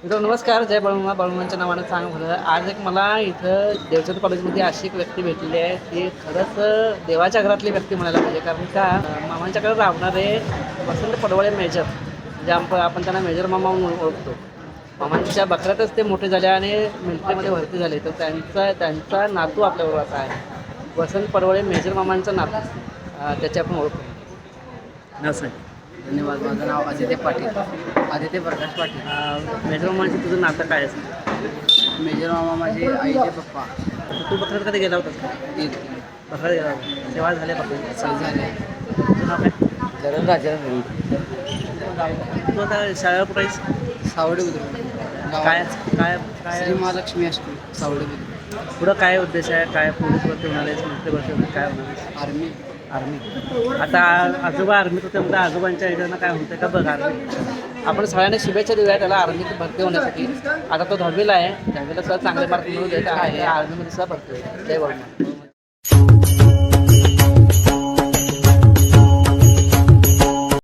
मित्रांनो नमस्कार. जय बाळूमा. बाळूमांच्या नावानं सांग झालं. आज एक मला इथं देवचंद कॉलेजमध्ये अशी एक व्यक्ती भेटलेली आहे ती खरंच देवाच्या घरातली व्यक्ती म्हणायला पाहिजे. कारण का मामांच्याकडे राहणारे वसंत पडवळे मेजर, म्हणजे आपण त्यांना मेजर मामा म्हणून ओळखतो. मामांच्या बकऱ्यातच ते मोठे झाले आणि मिलिटरीमध्ये भरती झाले. तर त्यांचा नातू आपल्याबरोबर असा आहे वसंत पडवळे मेजर मामांचा नातू. त्याची आपण ओळखतो. नमस्कार. धन्यवाद. माझं नाव आदित्य पाटील, आदित्य प्रकाश पाटील. मेजर मामांची तुझं नातं काय असेल? मेजर मामा माझे आईचे पप्पा. तू बकऱ्यात कधी गेला होतास का? बकऱ्यात गेला होता. सेवा झाल्या बकऱ्यात सही झाले. तुझं नाव काय? धरण राजा तू आता शाळेला कुठे आहेस? सावडे बुद्रुक. काय काय काय श्री महालक्ष्मी हायस्कूल सावडे बुद्रुक. पुढं काय उद्देश आहे? काय पोलीस भरती होणार आहेस? मिलिटरी भरती होणार काय होणार आहेस? आर्मी. आर्मी. आता आजोबा आर्मीत होते म्हणजे आजोबांच्या ह्याच्यानं काय होतं का बघ आर्मी. आपण सगळ्यांनी शुभेच्छा देऊया त्याला आर्मीत भरती होण्यासाठी. आता तो 10वीला आहे. 10वीला सुद्धा चांगले मार्क मिळू देत आहे. आर्मीमध्ये सुद्धा भरती होईल. जय बाळूमामा.